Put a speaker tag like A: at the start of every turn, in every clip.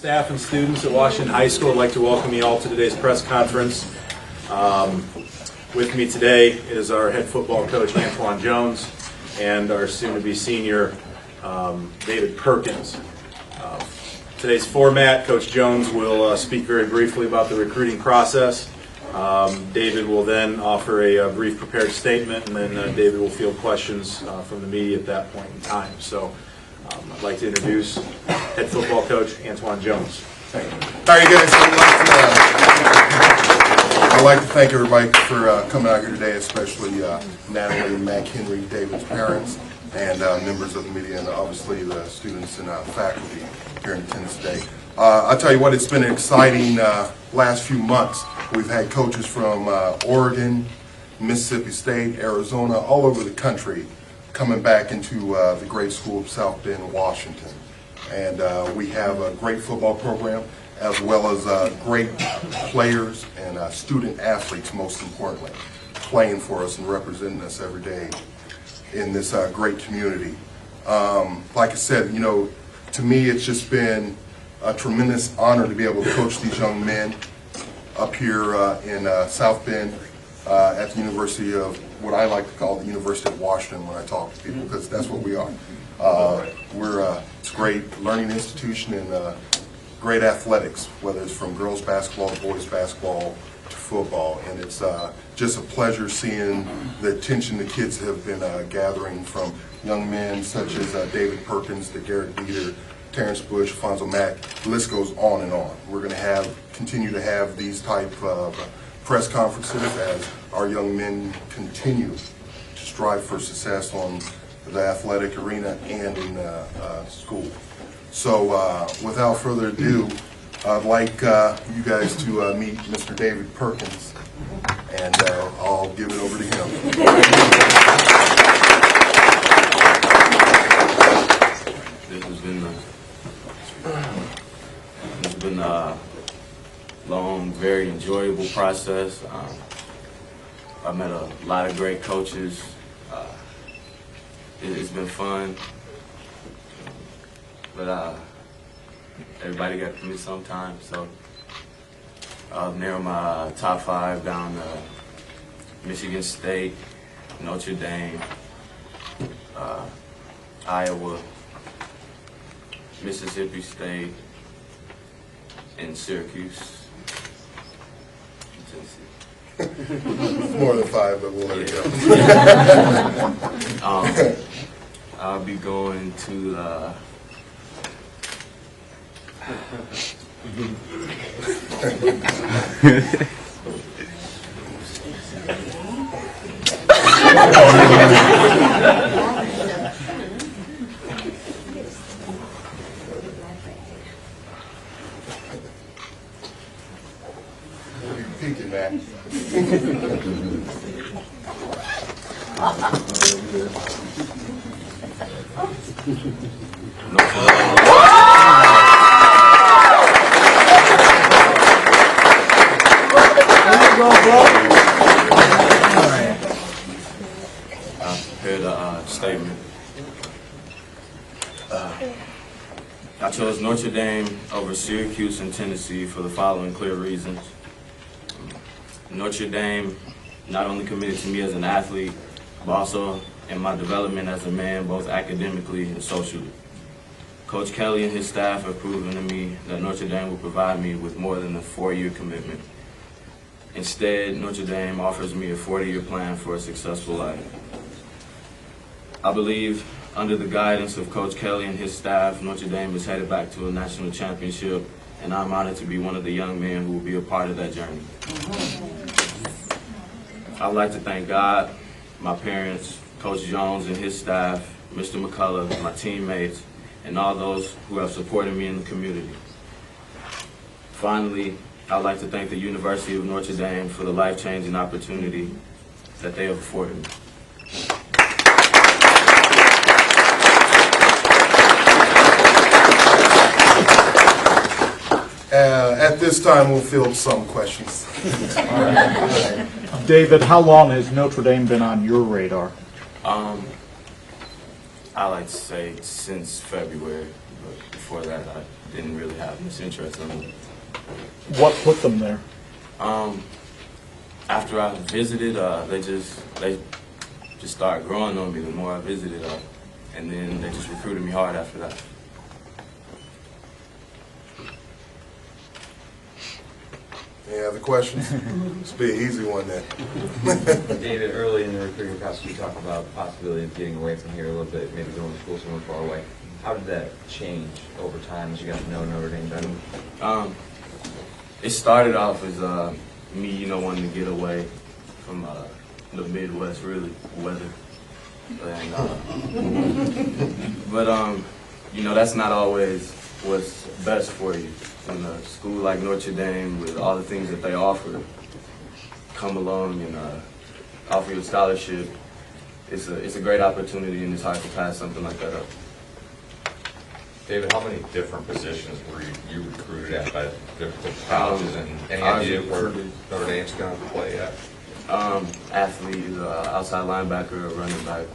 A: staff and students at Washington High School, I'd like to welcome you all to today's press conference. With me today is our head football coach, Antoine Jones, and our soon-to-be senior, David Perkins. Today's format, Coach Jones will speak very briefly about the recruiting process. David will then offer a brief prepared statement, and then David will field questions from the media at that point in time. So I'd like to introduce head football coach Antoine Jones.
B: Thank you. How are you guys? I'd like to thank everybody for coming out here today, especially Natalie, Mac Henry, David's parents, and members of the media, and obviously the students and faculty here in attendance today. I'll tell you what, it's been an exciting last few months. We've had coaches from Oregon, Mississippi State, Arizona, all over the country coming back into the great school of South Bend, Washington. And we have a great football program, as well as great players and student athletes, most importantly, playing for us and representing us every day in this great community. Like I said, you know, to me it's just been a tremendous honor to be able to coach these young men up here in South Bend at the University of, what I like to call the University of Washington when I talk to people, because that's what we are. It's a great learning institution and great athletics, whether it's from girls basketball to boys basketball to football, and it's just a pleasure seeing the attention the kids have been gathering from young men such as David Perkins, to Garrett Dieter, Terrence Bush, Fonzo Mack. The list goes on and on. We're going to continue to have these type of press conferences as our young men continue to strive for success on the athletic arena and in school. So without further ado, I'd like you guys to meet Mr. David Perkins, and I'll give it over to him.
C: It's been a long, very enjoyable process. I've met a lot of great coaches. It's been fun, but everybody got to me sometimes. So I'll narrow my top 5 down to Michigan State, Notre Dame, Iowa, Mississippi State, and Syracuse, Tennessee.
B: More than 5, but we'll let it go.
C: I'll be going to
B: Peeking, man.
C: I prepared a statement. I chose Notre Dame over Syracuse and Tennessee for the following clear reasons. Notre Dame not only committed to me as an athlete, but also in my development as a man, both academically and socially. Coach Kelly and his staff have proven to me that Notre Dame will provide me with more than a 4-year commitment. Instead, Notre Dame offers me a 40-year plan for a successful life. I believe, under the guidance of Coach Kelly and his staff, Notre Dame is headed back to a national championship, and I'm honored to be one of the young men who will be a part of that journey. I'd like to thank God, my parents, Coach Jones and his staff, Mr. McCullough, my teammates, and all those who have supported me in the community. Finally, I'd like to thank the University of Notre Dame for the life-changing opportunity that they have afforded me.
B: At this time, we'll field some questions.
D: David, how long has Notre Dame been on your radar?
C: I like to say since February, but before that I didn't really have much interest in it.
D: What put them there?
C: After I visited, they just started growing on me the more I visited, and then they just recruited me hard after that.
B: Any other questions? This will be an easy one then.
E: David, early in the recruiting process, you talked about the possibility of getting away from here a little bit, maybe going to school somewhere far away. How did that change over time as you got to know Notre Dame better?
C: It started off as me, wanting to get away from the Midwest, really, weather. And, but that's not always what's best for you. In a school like Notre Dame, with all the things that they offer, come along and offer you a scholarship, it's a great opportunity, and it's hard to pass something like that up.
F: David, how many different positions were you recruited at by different colleges, and any idea where Notre Dame's going to play at?
C: Athlete, outside linebacker, or running back,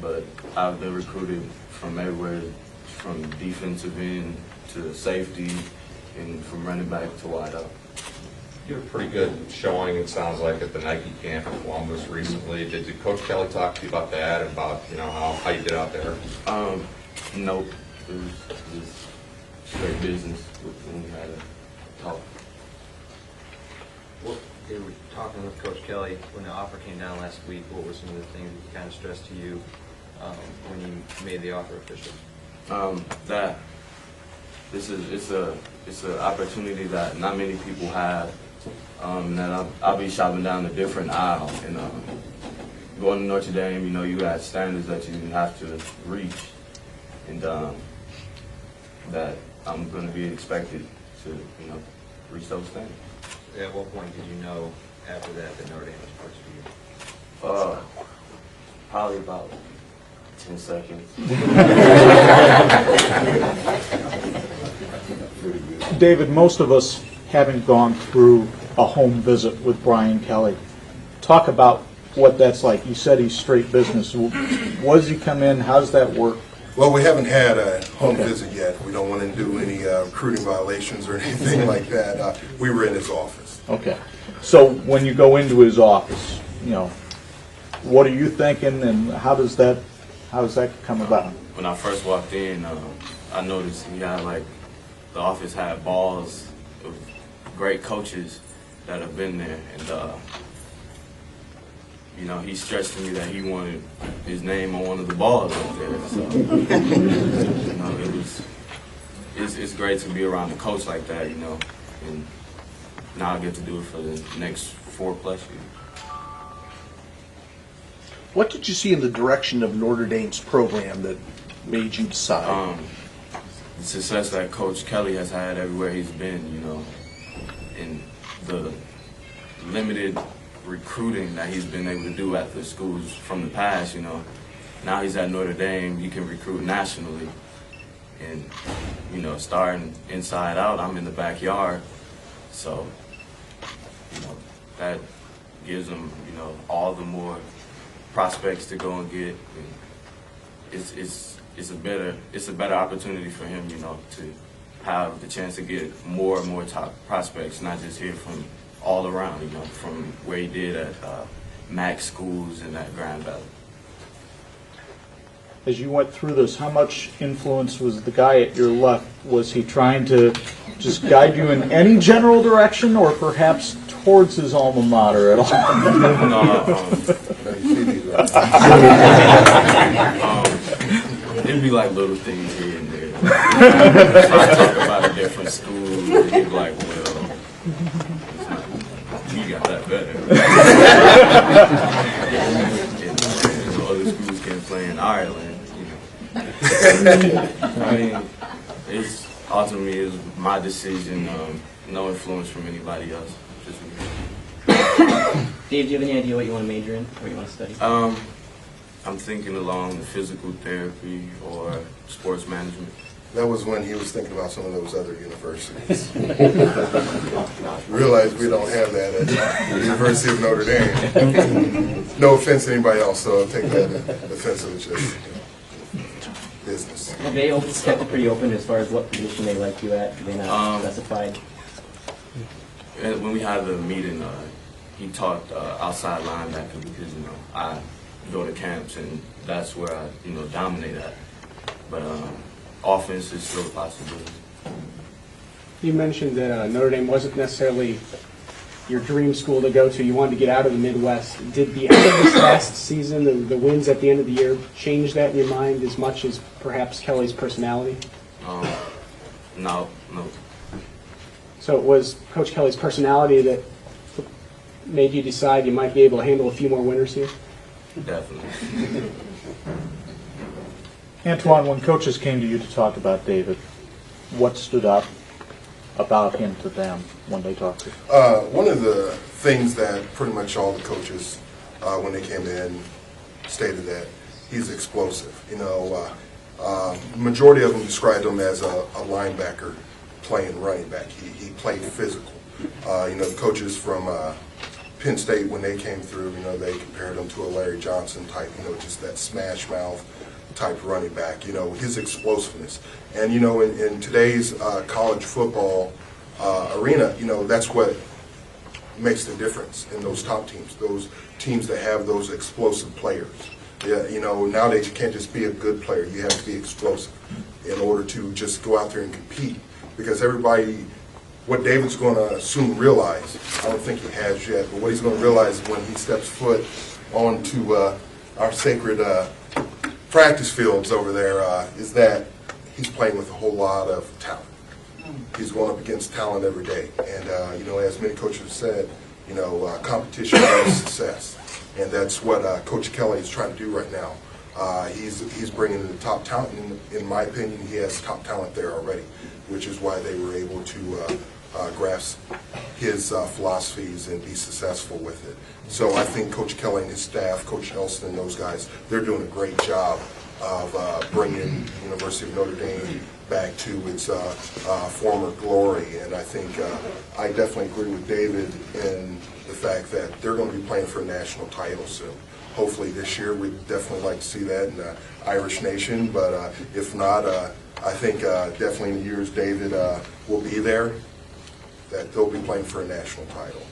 C: but I've been recruited from everywhere, from defensive end to safety, and from running back to wide out.
F: You had a pretty good showing, it sounds like, at the Nike camp in Columbus recently. Did Coach Kelly talk to you about that, and about how you did out there?
C: Nope. It was straight business when we had a talk.
E: Well, they were talking with Coach Kelly when the offer came down last week. What were some of the things that he kind of stressed to you when you made the offer official?
C: That it's an opportunity that not many people have. That I'll be shopping down a different aisle, and going to Notre Dame, you got standards that you have to reach, and that I'm going to be expected to reach those standards.
E: At what point did you know after that Notre Dame was first for you?
C: Probably about 10 seconds.
D: David, most of us haven't gone through a home visit with Brian Kelly. Talk about what that's like. You said he's straight business. What does he come in? How does that work?
B: Well, we haven't had a home visit yet. We don't want to do any recruiting violations or anything like that. We were in his office.
D: Okay. So when you go into his office, what are you thinking, and how does that come about?
C: When I first walked in, I noticed he had the office had balls of great coaches that have been there, and he stressed to me that he wanted his name on one of the balls up there. So it's great to be around a coach like that, and now I get to do it for the next 4+ years.
G: What did you see in the direction of Notre Dame's program that made you decide?
C: The success that Coach Kelly has had everywhere he's been, and the limited recruiting that he's been able to do at the schools from the past, now he's at Notre Dame, he can recruit nationally, and starting inside out, I'm in the backyard, so that gives him all the more prospects to go and get. And it's a better opportunity for him, to have the chance to get more and more top prospects, not just here from all around, from where he did at MAC schools and at Grand Valley.
D: As you went through this, how much influence was the guy at your left? Was he trying to just guide you in any general direction, or perhaps towards his alma mater at all?
C: No, it'd be like little things here and there. If I talk about a different school, he'd be like, well, you got that better. And other schools can play in Ireland, I mean, it's ultimately is my decision, no influence from anybody else. Just me.
H: Dave, do you have any idea what you want to major in, what you want to study?
C: I'm thinking along physical therapy or sports management.
B: That was when he was thinking about some of those other universities. Realize we don't have that at the University of Notre Dame. No offense to anybody else, so I'll take that offensive. business.
H: Have they kept it pretty open as far as what position they like you at? They not specified?
C: And when we had the meeting, he talked outside linebacker because, you know, I go to camps and that's where I, you know, dominate at. But offense is still a possibility.
I: You mentioned that Notre Dame wasn't necessarily your dream school to go to. You wanted to get out of the Midwest. Did the end of this last season, the wins at the end of the year, change that in your mind as much as perhaps Kelly's personality?
C: No.
I: So it was Coach Kelly's personality that made you decide you might be able to handle a few more winners here?
C: Definitely.
D: Antoine, when coaches came to you to talk about David, what stood out about him to them when they talked to you?
B: One of the things that pretty much all the coaches, when they came in, stated that he's explosive. You know, majority of them described him as a linebacker playing running back. He played physical. You know, the coaches from Penn State, when they came through, you know, they compared him to a Larry Johnson type, you know, just that smash mouth type running back, you know, his explosiveness. And, you know, in today's college football arena, you know, that's what makes the difference in those top teams, those teams that have those explosive players. Yeah, you know, nowadays you can't just be a good player, you have to be explosive in order to just go out there and compete. Because everybody, what David's going to soon realize, I don't think he has yet, but what he's going to realize when he steps foot onto our sacred practice fields over there is that he's playing with a whole lot of talent. He's going up against talent every day. And, you know, as many coaches have said, you know, competition is success. And that's what Coach Kelly is trying to do right now. He's bringing in the top talent. And in my opinion, he has top talent there already, which is why they were able to grasp his philosophies and be successful with it. So I think Coach Kelly and his staff, Coach Nelson and those guys, they're doing a great job of bringing University of Notre Dame back to its former glory. And I think I definitely agree with David in the fact that they're going to be playing for a national title soon. Hopefully this year, we'd definitely like to see that in the Irish Nation, but if not, I think definitely in the years David will be there, that they'll be playing for a national title.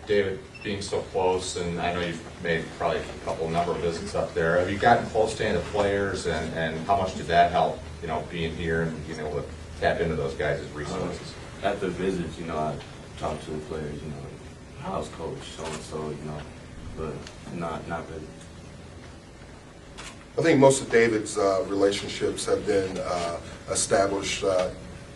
F: David, being so close, and I know you've made probably a couple number of visits up there, have you gotten close to any of the players, and how much did that help, you know, being here and being able to tap into those guys' resources?
C: At the visits, you know, I talked to the players, you know, how's coach, so-and-so, you know, but not really.
B: I think most of David's relationships have been established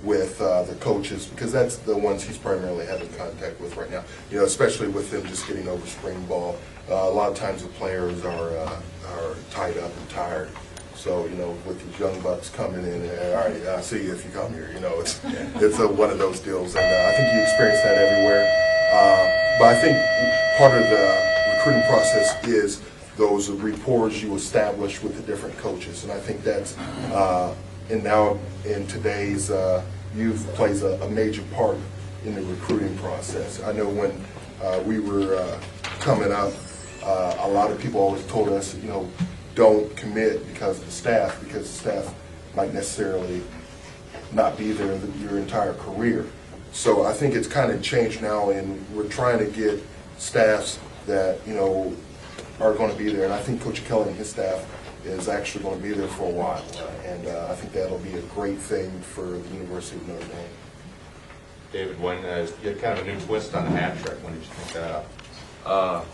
B: with the coaches, because that's the ones he's primarily having contact with right now. You know, especially with them just getting over spring ball. A lot of times the players are tied up and tired. So, you know, with these young bucks coming in, all right, I'll see you if you come here. You know, it's one of those deals, and I think you experience that everywhere. But I think part of the recruiting process is those rapport you establish with the different coaches, and I think that's and now in today's youth plays a major part in the recruiting process. I know when we were coming up, a lot of people always told us, you know, don't commit because of the staff might necessarily not be there your entire career. So I think it's kind of changed now, and we're trying to get staffs that, you know, are going to be there. And I think Coach Kelly and his staff is actually going to be there for a while. And I think that'll be a great thing for the University of Notre Dame.
F: David, when you had kind of a new twist on the hat trick, when did you think that up?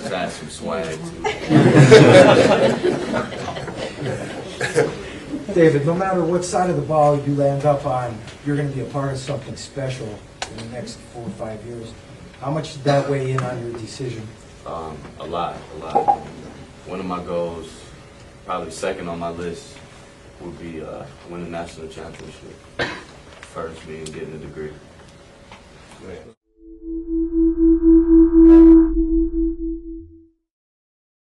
C: That's some swag too.
J: David, no matter what side of the ball you land up on, you're going to be a part of something special in the next 4 or 5 years. How much did that weigh in on your decision?
C: A lot. One of my goals, probably second on my list, would be win a national championship. First being getting a degree.
F: Great.